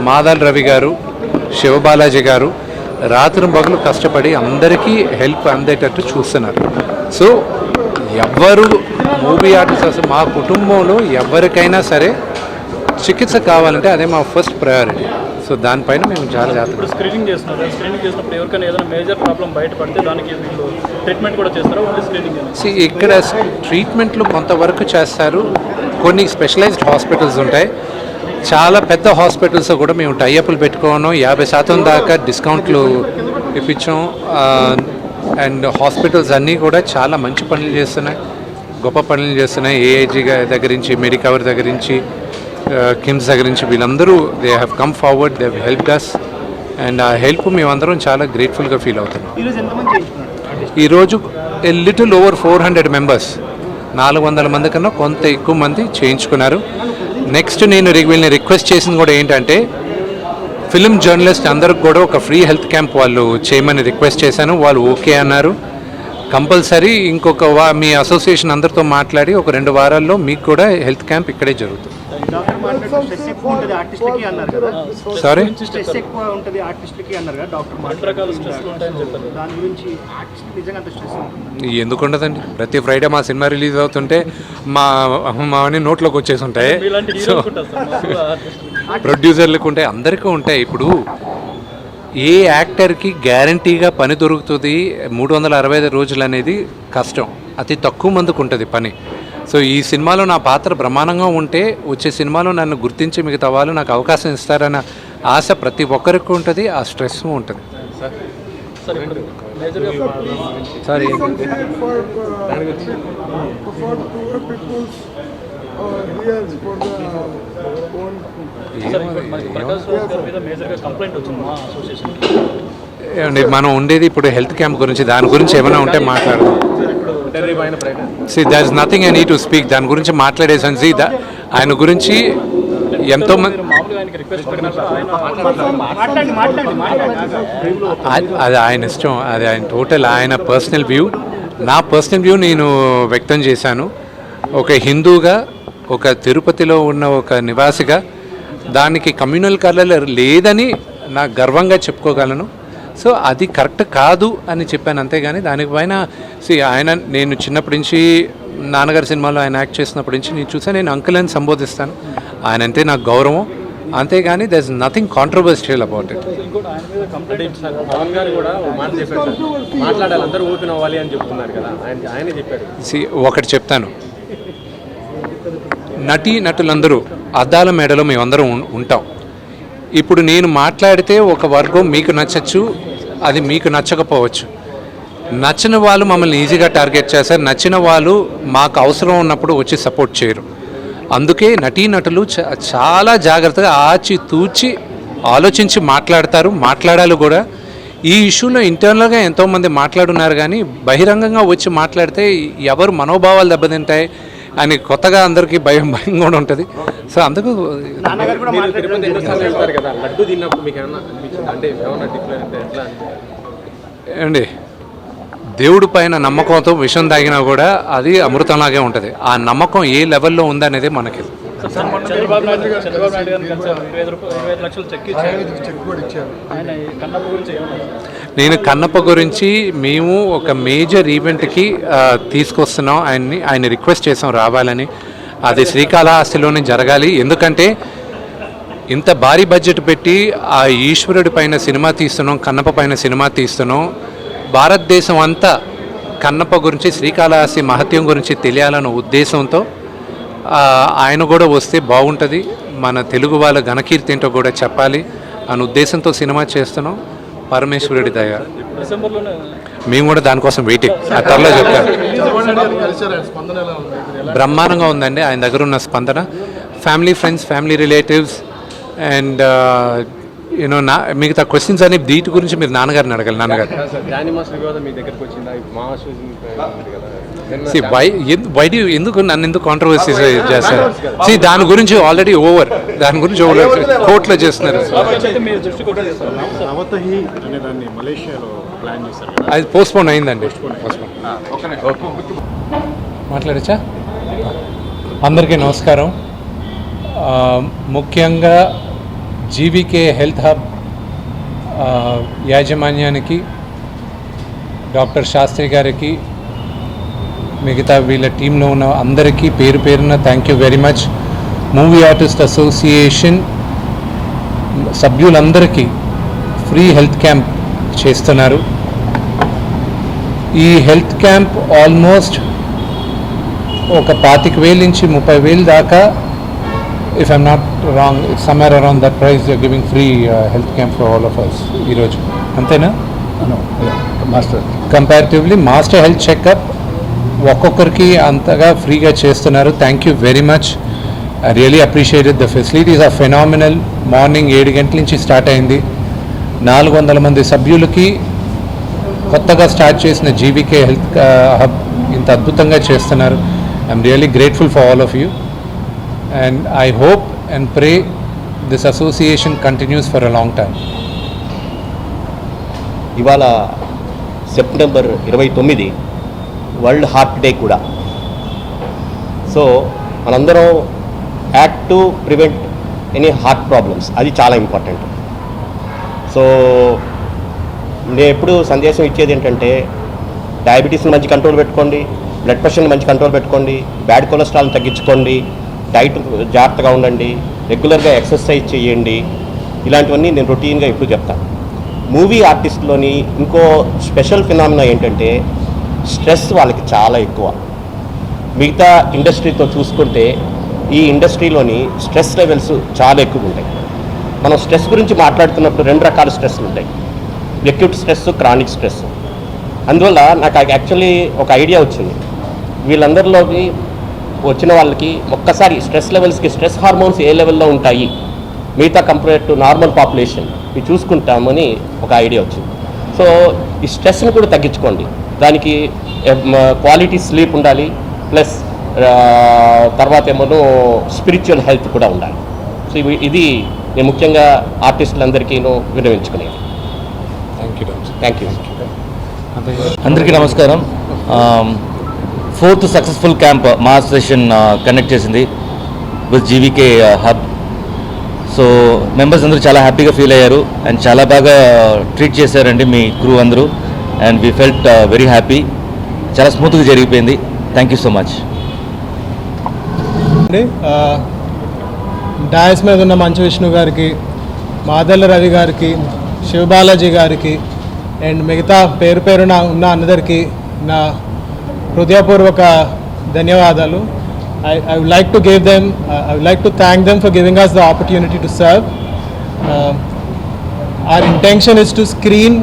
మాదాల్ రవి గారు, శివబాలాజీ గారు రాత్రి పగలు కష్టపడి అందరికీ హెల్ప్ అందేటట్టు చూస్తున్నారు. సో ఎవరు మూవీ ఆర్టిస్ట్ అసలు మా కుటుంబంలో ఎవరికైనా సరే చికిత్స కావాలంటే అదే మా ఫస్ట్ ప్రయారిటీ. సో దానిపైన మేము చాలా జాగ్రత్త. స్క్రీనింగ్ చేసినప్పుడు ఎవరికైనా ఏదైనా మేజర్ ప్రాబ్లం బయటపడితే దానికి వీళ్ళు ట్రీట్మెంట్ కూడా చేస్తారా? Only screening? ఇక్కడ ట్రీట్మెంట్లు కొంతవరకు చేస్తారు. కొన్ని స్పెషలైజ్డ్ హాస్పిటల్స్ ఉంటాయి. చాలా పెద్ద హాస్పిటల్స్ కూడా మేము టైఅప్లు పెట్టుకోను 50% దాకా డిస్కౌంట్లు ఇప్పించాం. అండ్ హాస్పిటల్స్ అన్నీ కూడా చాలా మంచి పనులు చేస్తున్నాయి, గొప్ప పనులు చేస్తున్నాయి. ఏఐజీ దగ్గర నుంచి, మెడికవర్ దగ్గర నుంచి, కిమ్స్ దగ్గర నుంచి వీళ్ళందరూ they have come forward, they have helped us. And ఆ హెల్ప్ మేమందరం చాలా గ్రేట్ఫుల్గా ఫీల్ అవుతున్నాం. ఈరోజు లిటిల్ ఓవర్ 400 మెంబర్స్, 400 మంది కన్నా కొంత ఎక్కువ మంది చేయించుకున్నారు. నెక్స్ట్ నేను వీళ్ళని రిక్వెస్ట్ చేసింది కూడా ఏంటంటే ఫిల్మ్ జర్నలిస్ట్ అందరికి కూడా ఒక ఫ్రీ హెల్త్ క్యాంప్ వాళ్ళు చేయమని రిక్వెస్ట్ చేశాను. వాళ్ళు ఓకే అన్నారు. కంపల్సరీ ఇంకొక మీ అసోసియేషన్ అందరితో మాట్లాడి ఒక 2 వారాల్లో మీకు కూడా హెల్త్ క్యాంప్ ఇక్కడే జరుగుతుంది. సారీ, ఎందుకు ఉండదండి? ప్రతి ఫ్రైడే మా సినిమా రిలీజ్ అవుతుంటే మావన్నీ నోట్లోకి వచ్చేసి ఉంటాయి. సో ప్రొడ్యూసర్లకు ఉంటాయి, అందరికీ ఉంటాయి. ఇప్పుడు ఏ యాక్టర్కి గ్యారంటీగా పని దొరుకుతుంది 365 రోజులు అనేది కష్టం. అతి తక్కువ మందికి ఉంటుంది పని. సో ఈ సినిమాలో నా పాత్ర బ్రహ్మాండంగా ఉంటే వచ్చే సినిమాలో నన్ను గుర్తించి మిగతా వాళ్ళు నాకు అవకాశం ఇస్తారన్న ఆశ ప్రతి ఒక్కరికి ఉంటుంది. ఆ స్ట్రెస్ ఉంటుంది. సారీ, మనం ఉండేది ఇప్పుడు హెల్త్ క్యాంప్ గురించి. దాని గురించి ఏమైనా ఉంటే మాట్లాడదాం. There is nothing I need to speak. దాని గురించి మాట్లాడేసాను. ఆయన గురించి ఎంతో మంది, అది ఆయన ఇష్టం, అది ఆయన టోటల్ ఆయన పర్సనల్ వ్యూ. నా పర్సనల్ వ్యూ నేను వ్యక్తం చేశాను. ఒక హిందూగా, ఒక తిరుపతిలో ఉన్న ఒక నివాసిగా దానికి కమ్యూనల్ కలర్ లేదని నాకు గర్వంగా చెప్పుకోగలను. సో అది కరెక్ట్ కాదు అని చెప్పాను, అంతేగాని దానిపైన ఆయన నేను చిన్నప్పటి నుంచి నాన్నగారి సినిమాలో ఆయన యాక్ట్ చేసినప్పటి నుంచి నేను చూసాను. నేను అంకుల్ అని సంబోధిస్తాను. ఆయన అంటే నాకు గౌరవం, అంతేగాని there is nothing controversial about it. ఒకటి చెప్తాను, నటులందరూ అద్దాల మేడలో మేమందరం ఉంటాం. ఇప్పుడు నేను మాట్లాడితే ఒక వర్గం మీకు నచ్చచ్చు, అది మీకు నచ్చకపోవచ్చు. నచ్చిన వాళ్ళు మమ్మల్ని ఈజీగా టార్గెట్ చేస్తారు, నచ్చిన వాళ్ళు మాకు అవసరం ఉన్నప్పుడు వచ్చి సపోర్ట్ చేయరు. అందుకే నటులు చాలా జాగ్రత్తగా ఆచితూచి ఆలోచించి మాట్లాడతారు, మాట్లాడాలి కూడా. ఈ ఇష్యూలో ఇంటర్నల్గా ఎంతోమంది మాట్లాడున్నారు, కానీ బహిరంగంగా వచ్చి మాట్లాడితే ఎవరు మనోభావాలు దెబ్బతింటాయి అని కొత్తగా అందరికీ భయం కూడా ఉంటుంది. సో అందుకు అండి, దేవుడి పైన నమ్మకంతో విషం తాగినా కూడా అది అమృతంలాగే ఉంటుంది. ఆ నమ్మకం ఏ లెవెల్లో ఉందనేది మనకి. నేను కన్నప్ప గురించి మేము ఒక మేజర్ ఈవెంట్కి తీసుకొస్తున్నాం ఆయన రిక్వెస్ట్ చేసాం రావాలని. అది శ్రీకాళహస్తిలోనే జరగాలి. ఎందుకంటే ఇంత భారీ బడ్జెట్ పెట్టి ఆ ఈశ్వరుడి పైన సినిమా తీస్తున్నాం, కన్నప్ప పైన సినిమా తీస్తున్నాం. భారతదేశం అంతా కన్నప్ప గురించి, శ్రీకాళహస్తి మహత్యం గురించి తెలియాలన్న ఉద్దేశంతో ఆయన కూడా వస్తే బాగుంటుంది, మన తెలుగు వాళ్ళ ఘనకీర్తి ఏంటో కూడా చెప్పాలి అనే ఉద్దేశంతో సినిమా చేస్తున్నాం. పరమేశ్వరుడి దయ. మేము కూడా దానికోసం వెయిటింగ్. ఆ త్వరలో చెప్తాను. బ్రహ్మాండంగా ఉందండి ఆయన దగ్గర ఉన్న స్పందన. Family friends, family relatives and you know మిగతా క్వశ్చన్స్ అన్ని వీటి గురించి మీరు నాన్నగారిని అడగాలి. నాన్నగారు ఎందుకు నన్ను ఎందుకు కాంట్రవర్సీ చేస్తారు? దాని గురించి ఆల్రెడీ ఓవర్, దాని గురించి కోర్టులో చేస్తున్నారు. అది పోస్ట్పోన్ అయిందండి. మాట్లాడచ్చా? అందరికీ నమస్కారం. ముఖ్యంగా జీవీకే హెల్త్ హబ్ యాజమాన్యానికి, డాక్టర్ శాస్త్రి గారికి, మిగతా వీళ్ళ టీంలో ఉన్న అందరికీ పేరు పేరున thank you very much. Movie artist association సభ్యులందరికీ ఫ్రీ హెల్త్ క్యాంప్ చేస్తున్నారు. ఈ హెల్త్ క్యాంప్ ఆల్మోస్ట్ ఒక 25,000 నుంచి 30,000 దాకా, if I'm not wrong, it's somewhere around that price they're giving free health camp for all of us ఈరోజు, అంతేనా? Comparatively master health checkup ఒక్కొక్కరికి అంతగా ఫ్రీగా చేస్తున్నారు. Thank you very much. I really appreciated. The facilities are phenomenal. Morning 7 గంటల నుంచి start అయింది. 400 మంది సభ్యులకి కొత్తగా స్టార్ట్ చేసిన జీవీకే హెల్త్ హబ్ ఇంత అద్భుతంగా చేస్తున్నారు. I'm really grateful for all of you. And I hope and pray this association continues for a long time. ఇవాళ సెప్టెంబర్ 29 వరల్డ్ హార్ట్ డే కూడా. సో మనందరం act to prevent any heart problems, అది చాలా important. So నేను ఎప్పుడు సందేశం ఇచ్చేది ఏంటంటే, డయాబెటీస్ని మంచి కంట్రోల్ పెట్టుకోండి, బ్లడ్ ప్రెషర్ని మంచి కంట్రోల్ పెట్టుకోండి, బ్యాడ్ కొలెస్ట్రాల్ని తగ్గించుకోండి, డైట్ జాగ్రత్తగా ఉండండి, రెగ్యులర్గా ఎక్సర్సైజ్ చేయండి. ఇలాంటివన్నీ నేను రొటీన్గా ఎప్పుడు చెప్తాను. మూవీ ఆర్టిస్ట్లోని ఇంకో స్పెషల్ ఫినామినా ఏంటంటే, స్ట్రెస్ వాళ్ళకి చాలా ఎక్కువ. మిగతా ఇండస్ట్రీతో చూసుకుంటే ఈ ఇండస్ట్రీలోని స్ట్రెస్ లెవెల్స్ చాలా ఎక్కువ ఉంటాయి. మనం స్ట్రెస్ గురించి మాట్లాడుతున్నప్పుడు 2 రకాల స్ట్రెస్లు ఉంటాయి, ఎక్యూట్ స్ట్రెస్, క్రానిక్ స్ట్రెస్. అందువల్ల నాకు యాక్చువల్లీ ఒక ఐడియా వచ్చింది. వీళ్ళందరిలోకి వచ్చిన వాళ్ళకి ఒక్కసారి స్ట్రెస్ లెవెల్స్కి, స్ట్రెస్ హార్మోన్స్ ఏ లెవెల్లో ఉంటాయి మిగతా కంపేర్ టు నార్మల్ పాపులేషన్ ఇవి చూసుకుంటామని ఒక ఐడియా వచ్చింది. సో ఈ స్ట్రెస్ని కూడా తగ్గించుకోండి. దానికి క్వాలిటీ స్లీప్ ఉండాలి, ప్లస్ తర్వాత ఏమో స్పిరిచువల్ హెల్త్ కూడా ఉండాలి. సో ఇది నేను ముఖ్యంగా ఆర్టిస్టులందరికీ విన్నవించుకునేది. Thank you. అందరికీ నమస్కారం. 4th సక్సెస్ఫుల్ క్యాంప్ మా అసోసియేషన్ కండక్ట్ చేసింది with GVK hub. So members అందరూ చాలా హ్యాపీగా ఫీల్ అయ్యారు అండ్ చాలా బాగా ట్రీట్ చేశారండి మీ క్రూ అందరూ. And we felt very happy. చాలా స్మూత్గా జరిగిపోయింది. Thank you so much. డాయస్ మీద ఉన్న మంచు విష్ణు గారికి, మాదల్ల రవి గారికి, శివబాలాజీ గారికి అండ్ మిగతా పేరు పేరున ఉన్న అందరికీ నా హృదయపూర్వక ధన్యవాదాలు. I would like to I would like to thank them for giving us the opportunity to serve. Our intention is to screen